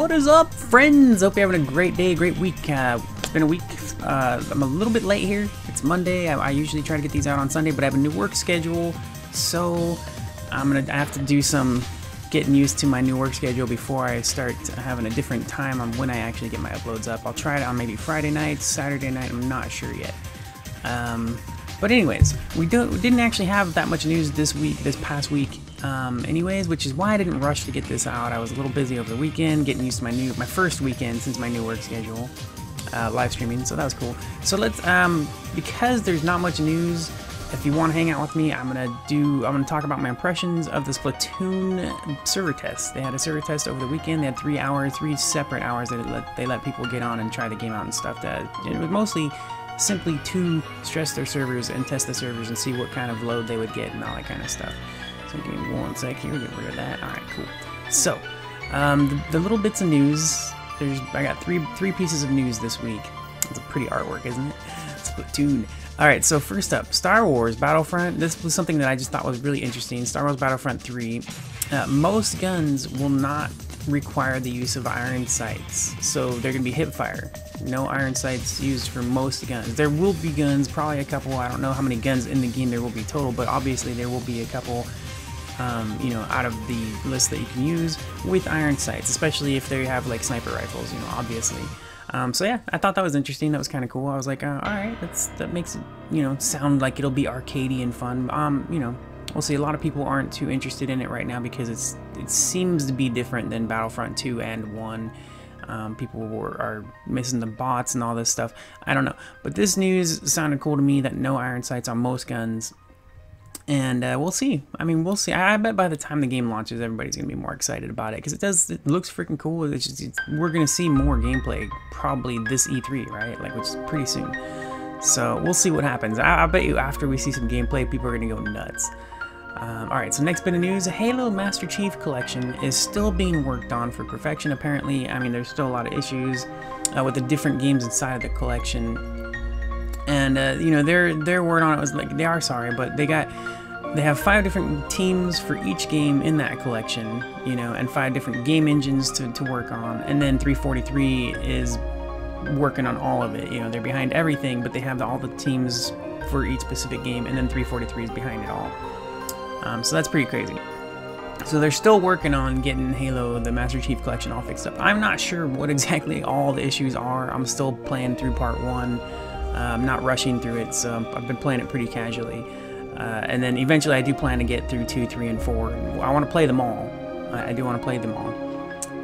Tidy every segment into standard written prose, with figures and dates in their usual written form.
What is up, friends? Hope you're having a great day, great week. It's been a week. I'm a little bit late here. It's Monday. I usually try to get these out on Sunday, but I have a new work schedule, so I'm gonna have to do some getting used to my new work schedule before I start having a different time on when I actually get my uploads up. I'll try it on maybe Friday night, Saturday night. I'm not sure yet. But anyways, we didn't actually have that much news this past week. Anyways, which is why I didn't rush to get this out. I was a little busy over the weekend, getting used to my first weekend since my new work schedule, live streaming. So that was cool. So let's because there's not much news. If you want to hang out with me, I'm gonna talk about my impressions of the Splatoon server test. They had a server test over the weekend. They had 3 hours, 3 separate hours that they let people get on and try the game out and stuff. It was mostly simply to stress their servers and test the servers and see what kind of load they would get and all that kind of stuff. So give me one sec here, get rid of that. All right, cool. So the little bits of news. I got three pieces of news this week. It's a pretty artwork, isn't it? Splatoon. All right, so first up, Star Wars Battlefront. This was something that I just thought was really interesting. Star Wars Battlefront 3. Most guns will not require the use of iron sights, so they're going to be hip fire. No iron sights used for most guns. There will be guns, probably a couple. I don't know how many guns in the game there will be total, but obviously there will be a couple, you know, out of the list that you can use with iron sights, especially if they have like sniper rifles, you know, obviously. So yeah, I thought that was interesting. That was kind of cool. I was like, all right, that makes it, you know, sound like it'll be arcadey and fun. You know, we'll see. A lot of people aren't too interested in it right now because it seems to be different than Battlefront 2 and 1. People are missing the bots and all this stuff. I don't know, but this news sounded cool to me, that no iron sights on most guns. And we'll see. I mean, we'll see. I bet by the time the game launches, everybody's gonna be more excited about it because it looks freaking cool. We're gonna see more gameplay probably this E3, right? Like, which is pretty soon. So we'll see what happens. I bet you after we see some gameplay, people are gonna go nuts. Alright, so next bit of news, Halo Master Chief Collection is still being worked on for perfection, apparently. I mean, there's still a lot of issues with the different games inside of the collection. And, you know, their word on it was like, they are sorry, but they have 5 different teams for each game in that collection, you know, and 5 different game engines to work on. And then 343 is working on all of it. You know, they're behind everything, but they have all the teams for each specific game, and then 343 is behind it all. So that's pretty crazy. So they're still working on getting Halo, the Master Chief Collection, all fixed up. I'm not sure what exactly all the issues are. I'm still playing through part 1. I'm not rushing through it, so I've been playing it pretty casually. And then eventually I do plan to get through 2, 3, and 4. I want to play them all. I do want to play them all.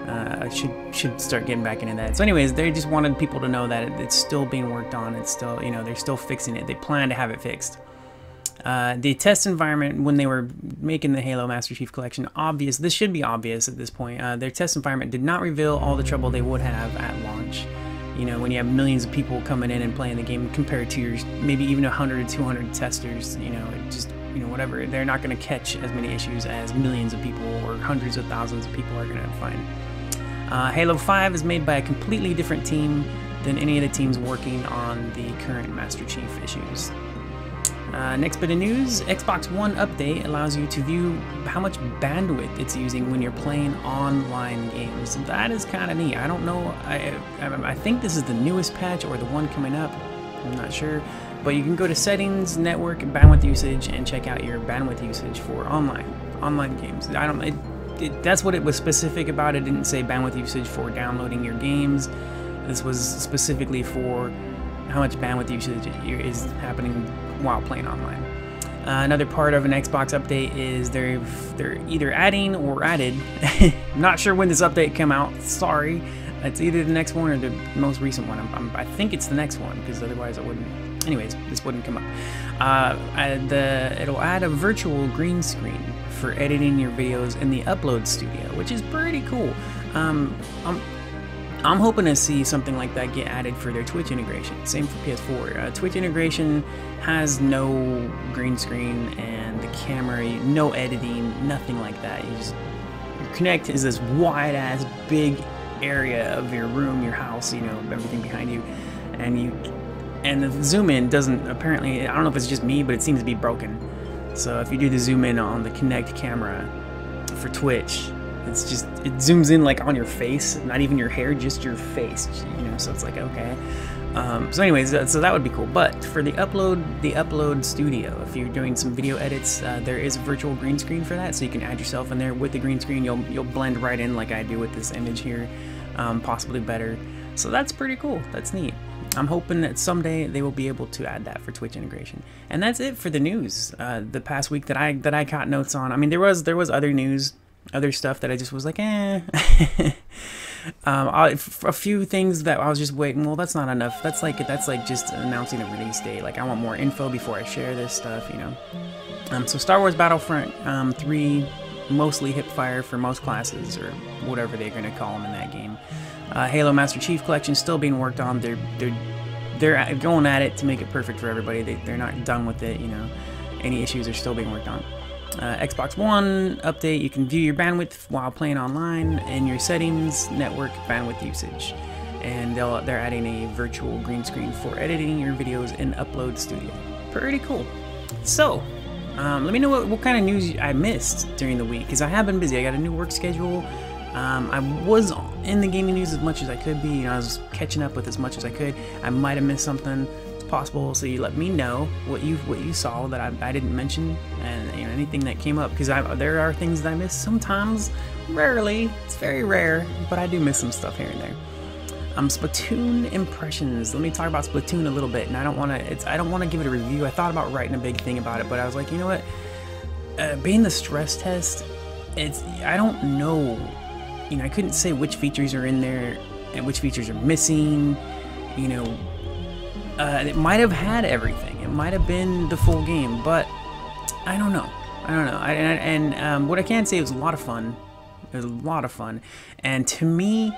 I should start getting back into that. So anyways, they just wanted people to know that it's still being worked on. It's still, you know, they're still fixing it. They plan to have it fixed. The test environment, when they were making the Halo Master Chief Collection, this should be obvious at this point. Their test environment did not reveal all the trouble they would have at launch. You know, when you have millions of people coming in and playing the game compared to your maybe even 100 or 200 testers, you know, it just, you know, whatever. They're not going to catch as many issues as millions of people or hundreds of thousands of people are going to find. Halo 5 is made by a completely different team than any of the teams working on the current Master Chief issues. Next bit of news, Xbox One update allows you to view how much bandwidth it's using when you're playing online games. That is kind of neat. I don't know, I think this is the newest patch or the one coming up, I'm not sure. But you can go to settings, network, and bandwidth usage and check out your bandwidth usage for online games. That's what it was specific about. It didn't say bandwidth usage for downloading your games. This was specifically for how much bandwidth usage is happening while playing online. Another part of an Xbox update is they're either adding or added. I'm not sure when this update came out. Sorry, it's either the next one or the most recent one. I think it's the next one because otherwise it wouldn't. Anyways, this wouldn't come up. It'll add a virtual green screen for editing your videos in the Upload Studio, which is pretty cool. I'm hoping to see something like that get added for their Twitch integration. Same for PS4. Twitch integration has no green screen and the camera, no editing, nothing like that. Your Connect is this wide ass big area of your room, your house, you know, everything behind you, and the zoom in doesn't, apparently, I don't know if it's just me, but it seems to be broken. So if you do the zoom in on the Connect camera for Twitch, It's just, it zooms in like on your face, not even your hair, just your face, you know, so it's like, okay. So anyways, so that would be cool. But for the upload studio, if you're doing some video edits, there is a virtual green screen for that, so you can add yourself in there with the green screen. You'll blend right in like I do with this image here, possibly better. So that's pretty cool. That's neat. I'm hoping that someday they will be able to add that for Twitch integration. And that's it for the news. The past week that I caught notes on. I mean, there was other news, other stuff that I just was like, eh. A few things that I was just waiting. Well, that's not enough. That's like just announcing a release date. Like, I want more info before I share this stuff, you know. So Star Wars Battlefront 3, mostly hipfire for most classes, or whatever they're gonna call them in that game. Halo Master Chief Collection still being worked on. They're going at it to make it perfect for everybody. They're not done with it, you know. Any issues are still being worked on. Xbox One update, you can view your bandwidth while playing online in your settings, network bandwidth usage. And they're adding a virtual green screen for editing your videos in Upload Studio. Pretty cool. So, let me know what kind of news I missed during the week, because I have been busy. I got a new work schedule. I was in the gaming news as much as I could be. You know, I was catching up with as much as I could. I might have missed something. Possible, so you let me know what you saw that I didn't mention, and you know, anything that came up, because there are things that I miss sometimes, rarely, it's very rare, but I do miss some stuff here and there. Splatoon impressions. Let me talk about Splatoon a little bit, and I don't want to give it a review. I thought about writing a big thing about it, but I was like, you know what, being the stress test, I don't know, you know, I couldn't say which features are in there and which features are missing, you know. It might have had everything. It might have been the full game, but I don't know. What I can say, it was a lot of fun. It was a lot of fun, and to me,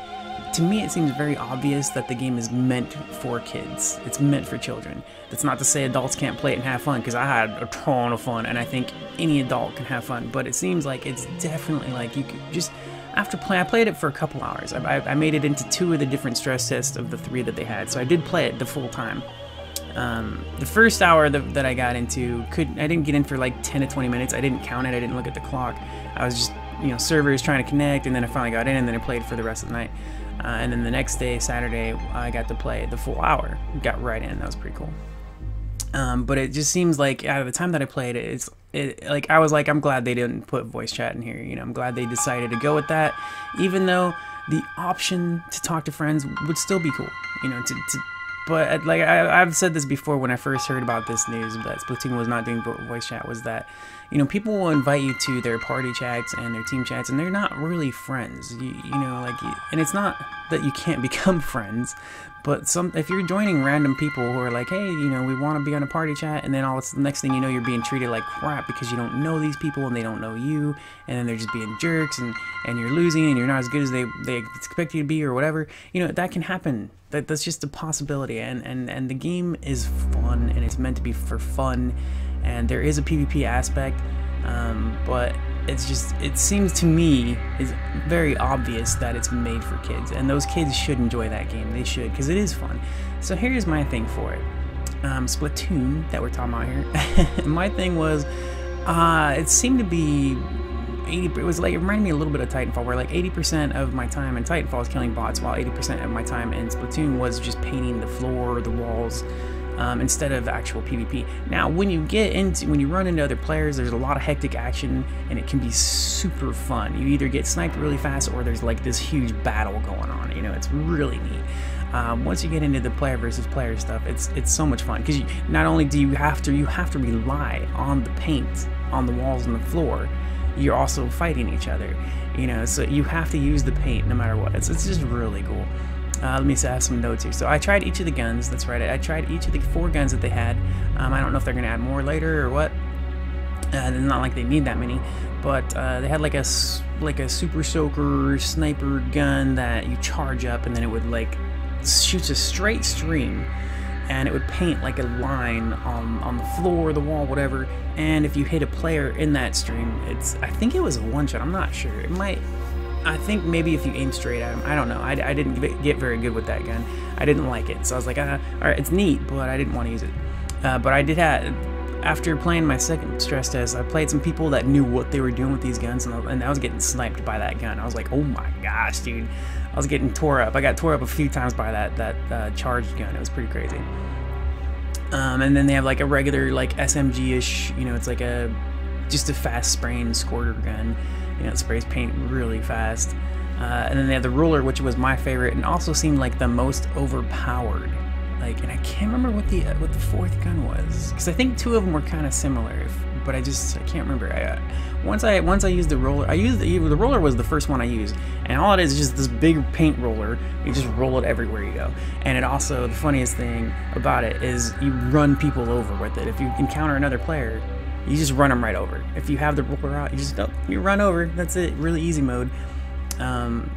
it seems very obvious that the game is meant for kids. It's meant for children. That's not to say adults can't play it and have fun, because I had a ton of fun, and I think any adult can have fun. But it seems like it's definitely like you could just. After I played it for a couple hours. I made it into 2 of the different stress tests of the 3 that they had, so I did play it the full time. The first hour that I got into, I didn't get in for like 10 to 20 minutes. I didn't count it. I didn't look at the clock. I was just, you know, servers trying to connect, and then I finally got in, and then I played for the rest of the night. And then the next day, Saturday, I got to play the full hour. Got right in. That was pretty cool. But it just seems like out of the time that I played it, like I was like, I'm glad they didn't put voice chat in here. You know, I'm glad they decided to go with that, even though the option to talk to friends would still be cool. You know, but like I've said this before when I first heard about this news that Splatoon was not doing voice chat, was that, you know, people will invite you to their party chats and their team chats, and they're not really friends. You know, like, and it's not that you can't become friends, but if you're joining random people who are like, hey, you know, we want to be on a party chat, and then the next thing you know, you're being treated like crap because you don't know these people and they don't know you, and then they're just being jerks, and you're losing, and you're not as good as they expect you to be, or whatever. You know, that can happen. That's just a possibility, and the game is fun, and it's meant to be for fun, and there is a PvP aspect, but it seems to me is very obvious that it's made for kids, and those kids should enjoy that game. They should, because it is fun. So here's my thing for it. Splatoon that we're talking about here. My thing was, it seemed to be 80. It was like, it reminded me a little bit of Titanfall, where like 80% of my time in Titanfall was killing bots, while 80% of my time in Splatoon was just painting the floor, the walls, instead of actual PvP. Now, when you run into other players, there's a lot of hectic action, and it can be super fun. You either get sniped really fast, or there's like this huge battle going on. You know, it's really neat. Once you get into the player versus player stuff, it's so much fun, because not only do you have to rely on the paint on the walls and the floor, you're also fighting each other. You know, so you have to use the paint no matter what. It's just really cool. Let me have some notes here. So I tried each of the guns. That's right. I tried each of the 4 guns that they had. I don't know if they're gonna add more later or what. It's not like they need that many, but they had like a super soaker sniper gun that you charge up, and then it would like shoots a straight stream, and it would paint like a line on the floor, the wall, whatever. And if you hit a player in that stream, I think it was a one-shot. I'm not sure. It might. I think maybe if you aim straight at him, I don't know. I didn't get very good with that gun. I didn't like it, so I was like, all right, it's neat, but I didn't want to use it. But I did have after playing my second stress test, I played some people that knew what they were doing with these guns, and I was getting sniped by that gun. I was like, oh my gosh, dude. I was getting tore up. I got tore up a few times by that charged gun. It was pretty crazy. And then they have like a regular like SMG-ish, you know, it's like just a fast spraying squirter gun. You know, it sprays paint really fast. And then they have the ruler, which was my favorite, and also seemed like the most overpowered. Like, and I can't remember what the fourth gun was, because I think two of them were kind of similar, but I can't remember. Once I used the roller, the roller was the first one I used, and all it is just this big paint roller. You just roll it everywhere you go, and it also, the funniest thing about it is you run people over with it. If you encounter another player, you just run them right over. If you have the roller out, you run over. That's it. Really easy mode.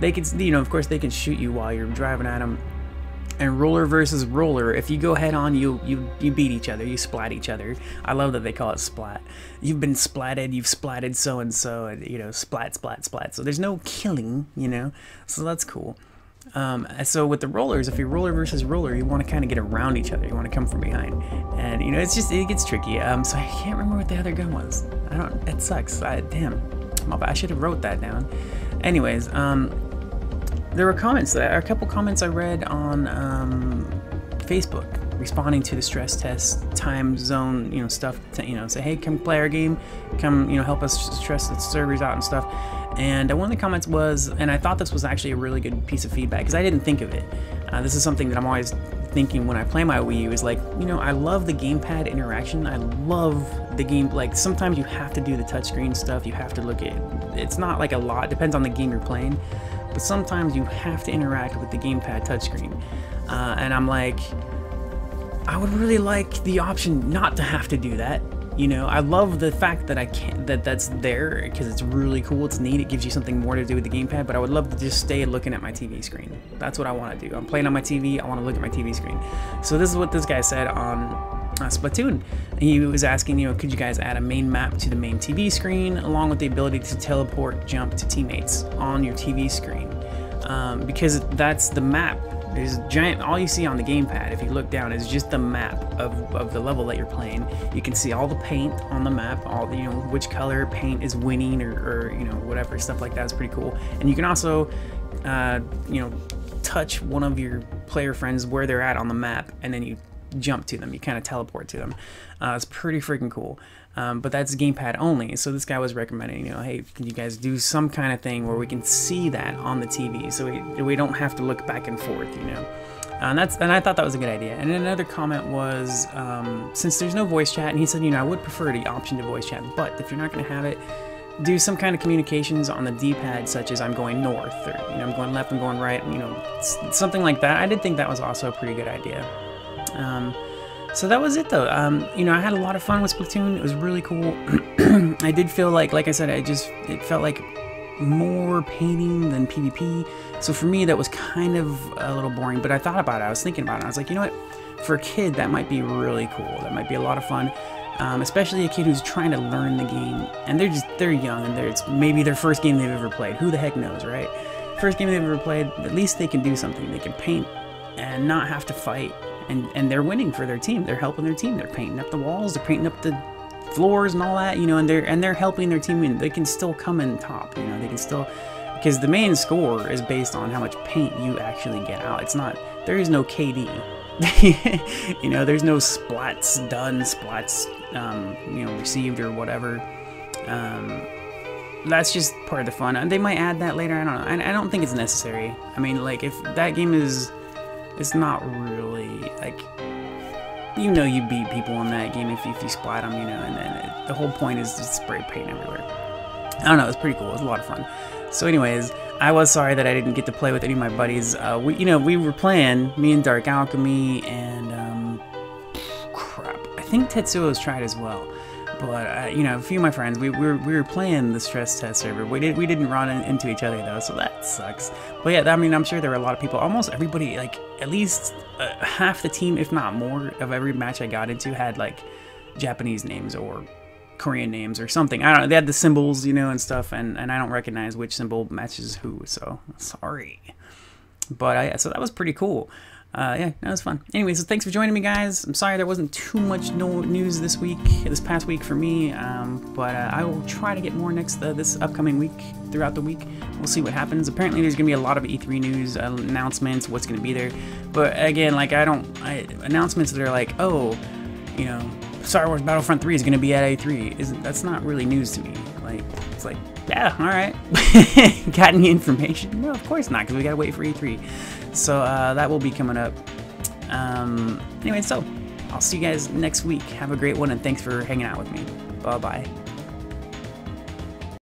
They can, you know, of course they can shoot you while you're driving at them. And roller versus roller, if you go head on, you beat each other, you splat each other. I love that they call it splat. You've been splatted, you've splatted so and so, and you know, splat, splat, splat. So there's no killing, you know. So that's cool. So with the rollers, if you're roller versus roller, you want to kind of get around each other. You want to come from behind, and you know, it gets tricky. So I can't remember what the other gun was. It sucks. Damn, I should have wrote that down. Anyways, there were a couple comments I read on Facebook responding to the stress test time zone, you know, stuff to, you know, say, hey, come play our game, come, you know, help us stress the servers out and stuff. And one of the comments was, and I thought this was actually a really good piece of feedback because I didn't think of it. This is something that I'm always thinking when I play my Wii U, is like, you know, I love the gamepad interaction. I love the game. Like, sometimes you have to do the touchscreen stuff. You have to look at it. It's not like a lot. Depends on the game you're playing. But sometimes you have to interact with the gamepad touchscreen. And I'm like, I would really like the option not to have to do that. You know, I love the fact that that's there, because it's really cool, it's neat, it gives you something more to do with the gamepad, but I would love to just stay looking at my TV screen. That's what I want to do. I'm playing on my TV, I want to look at my TV screen. So this is what this guy said on Splatoon. He was asking, you know, could you guys add a main map to the main TV screen, along with the ability to teleport, jump to teammates on your TV screen? Because that's the map. There's giant, all you see on the gamepad, if you look down, is just the map of the level that you're playing. You can see all the paint on the map, all the, you know, which color paint is winning, or you know, whatever, stuff like that is pretty cool. And you can also, you know, touch one of your player friends where they're at on the map, and then you jump to them, you kind of teleport to them. It's pretty freaking cool. But that's gamepad only. So this guy was recommending, you know, hey, can you guys do some kind of thing where we can see that on the TV, so we don't have to look back and forth, you know. And I thought that was a good idea. And then another comment was, since there's no voice chat, and he said, you know, I would prefer the option to voice chat, but if you're not going to have it, do some kind of communications on the D-pad, such as I'm going north, or, you know, I'm going left, I'm going right, you know, something like that. I did think that was also a pretty good idea. So that was it, though. You know, I had a lot of fun with Splatoon. It was really cool. I did feel like I said, it felt like more painting than PvP. So for me, that was kind of a little boring. But I thought about it. I was thinking about it. I was like, you know what? For a kid, that might be really cool. That might be a lot of fun. Especially a kid who's trying to learn the game. And they're young, and it's maybe their first game they've ever played. Who the heck knows, right? First game they've ever played. At least they can do something. They can paint and not have to fight. And they're winning for their team. They're helping their team. They're painting up the walls. They're painting up the floors and all that, you know. And they're helping their team win. They can still come in top. You know, they can still, because the main score is based on how much paint you actually get out. It's not. There is no KD. You know, there's no splats done, splats, you know, received or whatever. That's just part of the fun. And they might add that later. I don't know. I don't think it's necessary. I mean, like, if that game is. It's not really, like, you know, you beat people in that game if you splat them, you know, and then the whole point is to spray paint everywhere. I don't know, it's pretty cool. It was a lot of fun. So anyways, I was sorry that I didn't get to play with any of my buddies. We were playing, me and Dark Alchemy, and, crap, I think Tetsuo's tried as well. But, you know, a few of my friends, we were playing the stress test server. We didn't run into each other, though, so that sucks. But yeah, I mean, I'm sure there were a lot of people. Almost everybody, like, at least half the team, if not more, of every match I got into had, like, Japanese names or Korean names or something. I don't know. They had the symbols, you know, and stuff, and I don't recognize which symbol matches who, so sorry. But, so that was pretty cool. yeah, that was fun. Anyways, so thanks for joining me, guys. I'm sorry there wasn't too much news this past week for me, but I will try to get more this upcoming week, throughout the week. We'll see what happens. Apparently there's gonna be a lot of E3 news announcements, what's gonna be there. But again, like announcements that are like, oh, you know, Star Wars Battlefront 3 is gonna be at E3. That's not really news to me. Like, it's like, yeah, all right. Got any information? No, of course not, because we gotta wait for E3. So that will be coming up. Anyway, so I'll see you guys next week. Have a great one, and thanks for hanging out with me. Bye-bye.